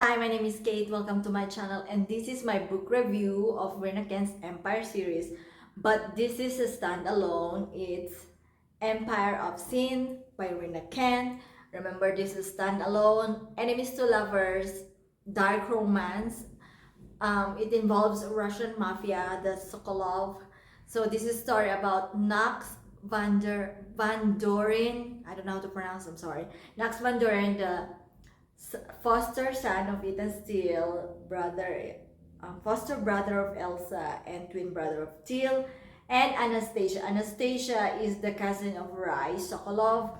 Hi, my name is Kate. Welcome to my channel, and this is my book review of Rina's Empire series. But this is a standalone. It's Empire of Sin by Rina Kent. Remember, this is standalone. Enemies to lovers, dark romance. It involves Russian mafia, the Sokolov. So this is a story about Knox Van Doren. I don't know how to pronounce. I'm sorry. Knox Van Doren, the foster son of Ethan Steele, foster brother of Elsa, and twin brother of Teal, and Anastasia. Anastasia is the cousin of Rai Sokolov.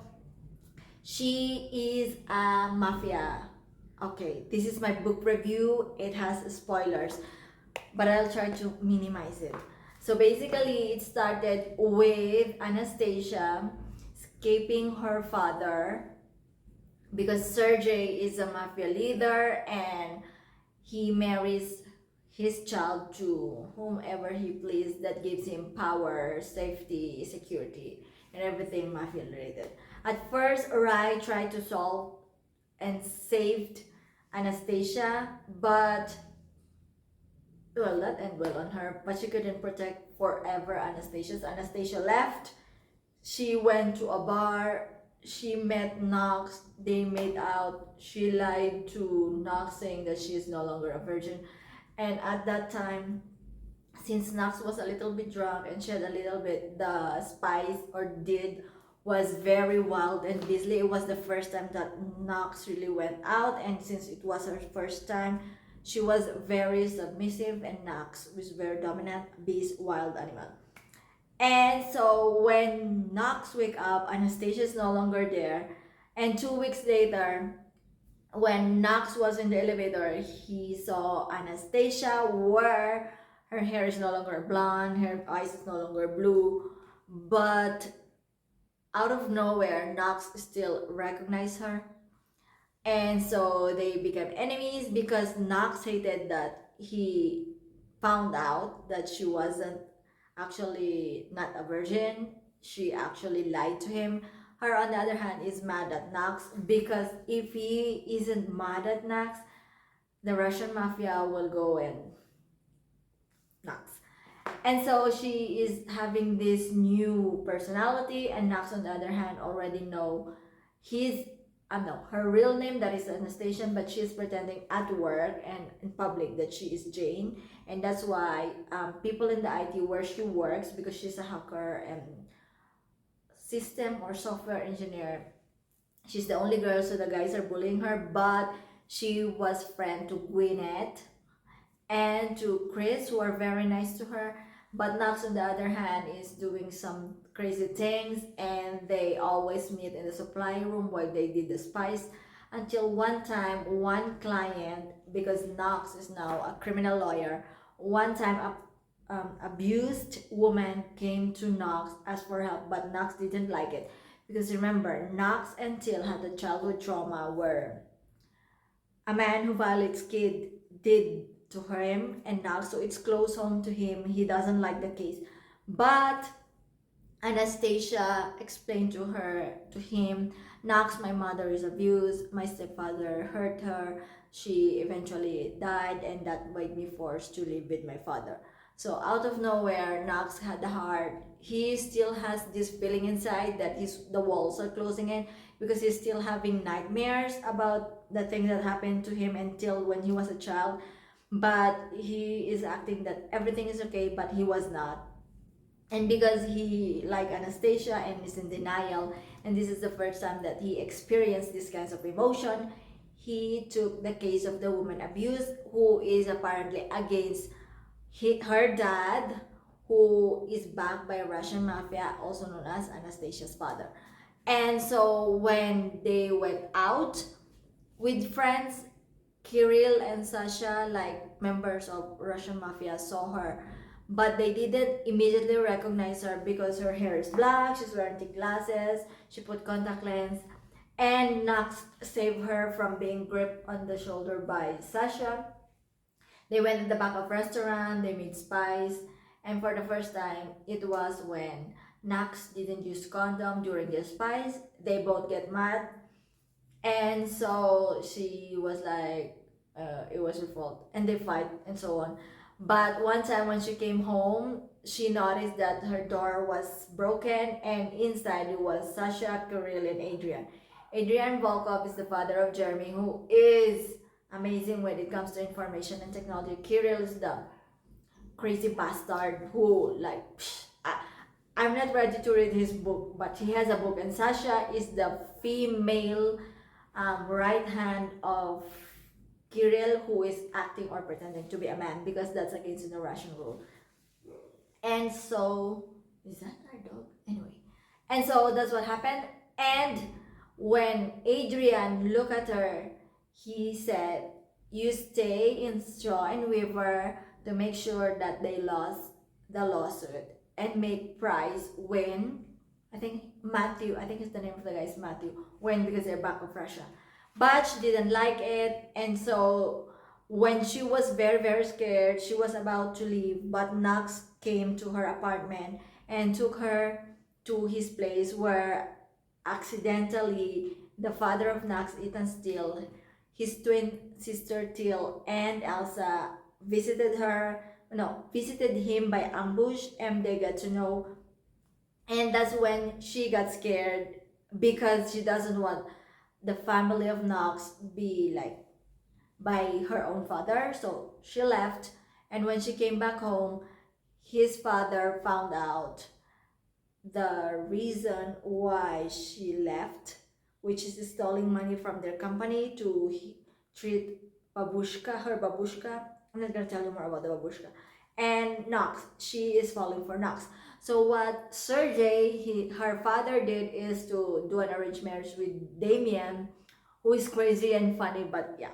She is a mafia. Okay, this is my book review. It has spoilers, but I'll try to minimize it. So basically, it started with Anastasia escaping her father because Sergey is a mafia leader and he marries his child to whomever he please that gives him power, safety, security, and everything mafia related. At first, Rai tried to solve and saved Anastasia, but well, that ended well on her, but she couldn't protect forever Anastasia. So Anastasia left. She went to a bar. She met Knox. They made out. She lied to Knox saying that she is no longer a virgin. And at that time, since Knox was a little bit drunk and she had a little bit, the spice or did was very wild and busy. It was the first time that Knox really went out, and since it was her first time, she was very submissive, and Knox was very dominant, beast, wild animal. And so when Knox wake up, Anastasia is no longer there. And 2 weeks later, when Knox was in the elevator, he saw Anastasia where her hair is no longer blonde, her eyes is no longer blue, but out of nowhere, Knox still recognized her. And so they became enemies because Knox hated that he found out that she wasn't actually not a virgin. She actually lied to him. Her, on the other hand, is mad at Knox because if he isn't mad at Knox, the Russian mafia will go and Knox. And so she is having this new personality, and Knox, on the other hand, already know his no, her real name, that is Anastasia, but she is pretending at work and in public that she is Jane, and that's why people in the IT where she works, because she's a hacker and system or software engineer, she's the only girl, so the guys are bullying her. But she was friend to Gwyneth and to Chris, who are very nice to her. But Knox, on the other hand, is doing some crazy things, and they always meet in the supply room while they did the spice. Until one time, one client, because Knox is now a criminal lawyer, one time a abused woman came to Knox, asked for help, but Knox didn't like it. Because remember, Knox and Till had a childhood trauma where a man who violates kid did to him, and now so it's close home to him. He doesn't like the case, but Anastasia explained to him, Knox, my mother is abused, my stepfather hurt her, she eventually died, and that made me forced to live with my father. So out of nowhere, Knox had the heart. He still has this feeling inside that the walls are closing in, because he's still having nightmares about the thing that happened to him until when he was a child. But he is acting that everything is okay, but he was not. And because he like Anastasia and is in denial, and this is the first time that he experienced this kinds of emotion, he took the case of the woman abused, who is apparently against her dad, who is backed by Russian mafia, also known as Anastasia's father. And so when they went out with friends, Kirill and Sasha, like members of Russian mafia, saw her, but they didn't immediately recognize her because her hair is black, she's wearing thick glasses, she put contact lens, and Knox saved her from being gripped on the shoulder by Sasha. They went in the back of restaurant, they made spice, and for the first time, it was when Knox didn't use condom during their spice. They both get mad, and so she was like, it was her fault, and they fight and so on. But one time when she came home, she noticed that her door was broken, and inside it was Sasha, Kirill, and Adrian. Adrian Volkov is the father of Jeremy, who is amazing when it comes to information and technology. Kirill is the crazy bastard who, like, I'm not ready to read his book, but he has a book. And Sasha is the female right hand of Kirill, who is acting or pretending to be a man, because that's against the Russian rule. And so, is that our dog? Anyway. And so that's what happened. And when Adrian looked at her, he said, "You stay in Straw and Weaver to make sure that they lost the lawsuit and make Price win." I think Matthew, I think it's the name of the guy is Matthew, win because they're back of Russia. But she didn't like it, and so when she was very, very scared, she was about to leave, but Knox came to her apartment and took her to his place, where accidentally the father of Knox, Ethan Steele, his twin sister Till, and Elsa visited him by ambush, and they got to know. And that's when she got scared, because she doesn't want the family of Knox be like by her own father. So she left, and when she came back home, his father found out the reason why she left, which is stealing money from their company to treat her babushka. I'm not gonna tell you more about the babushka. And Knox, she is falling for Knox. So what Sergey, her father, did is to do an arranged marriage with Damien, who is crazy and funny, but yeah.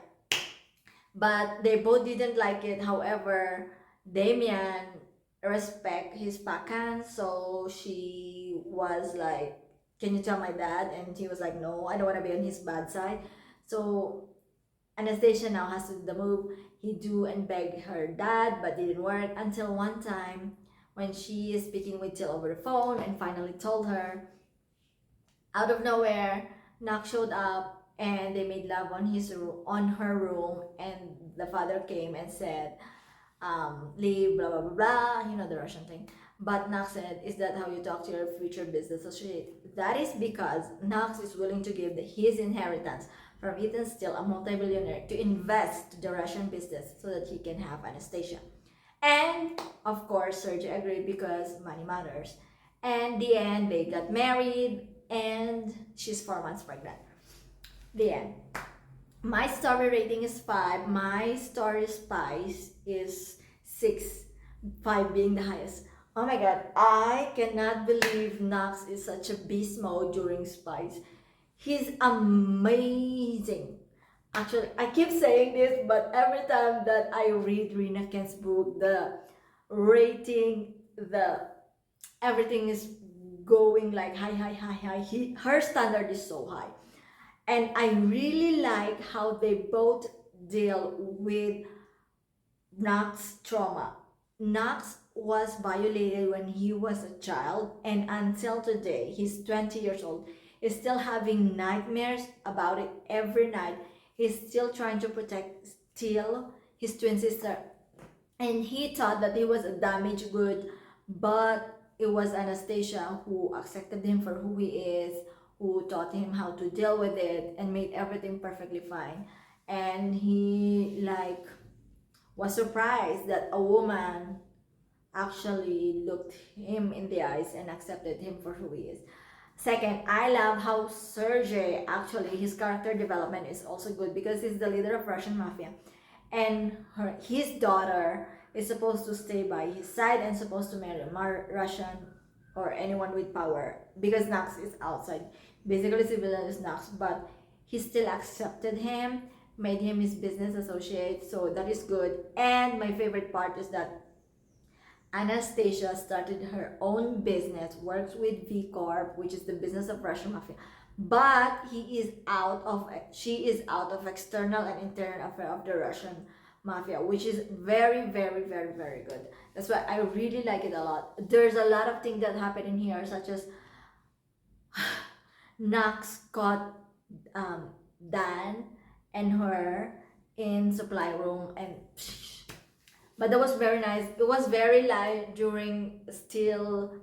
But they both didn't like it. However, Damien respect his pakan, so she was like, "Can you tell my dad?" And he was like, "No, I don't want to be on his bad side." So Anastasia now has to do the move. He do and beg her dad, but didn't work, until one time when she is speaking with Till over the phone and finally told her. Out of nowhere, Knox showed up and they made love on her room, and the father came and said, leave, blah blah blah blah, you know, the Russian thing. But Knox said, "Is that how you talk to your future business associate?" That is because Knox is willing to give his inheritance from Ethan Steele, a multi-billionaire, to invest the Russian business so that he can have Anastasia. And of course, Sergey agreed because money matters. And the end, they got married, and she's 4 months pregnant. The end. My story rating is 5. My story spice is 6. 5 being the highest. Oh my god, I cannot believe Knox is such a beast mode during spice. He's amazing. Actually, I keep saying this, but every time that I read Rina Ken's book, the rating, the everything is going like high, high, high, high. Her standard is so high. And I really like how they both deal with Knox's trauma. Knox was violated when he was a child, and until today, he's 20 years old, is still having nightmares about it every night. He's still trying to protect Steele, his twin sister, and he thought that he was a damaged good, but it was Anastasia who accepted him for who he is, who taught him how to deal with it and made everything perfectly fine. And he like was surprised that a woman actually looked him in the eyes and accepted him for who he is. Second, I love how Sergey, actually his character development is also good, because he's the leader of Russian mafia, and his daughter is supposed to stay by his side and supposed to marry a Russian or anyone with power, because Knox is outside. Basically, civilian is Knox, but he still accepted him, made him his business associate, so that is good. And my favorite part is that Anastasia started her own business, works with V Corp, which is the business of Russian mafia. But she is out of external and internal affair of the Russian mafia, which is very, very, very, very good. That's why I really like it a lot. There's a lot of things that happen in here, such as Knox caught Dan and her in supply room, and but that was very nice. It was very light during still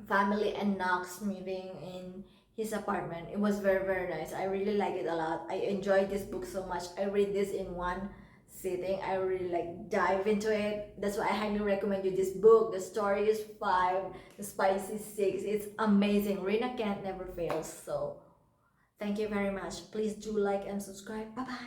family and Knox meeting in his apartment. It was very very nice. I really like it a lot. I enjoyed this book so much. I read this in one sitting. I really like dive into it. That's why I highly recommend you this book. The story is 5, the spice is 6. It's amazing. Rina Kent never fails. So thank you very much. Please do like and subscribe. Bye bye.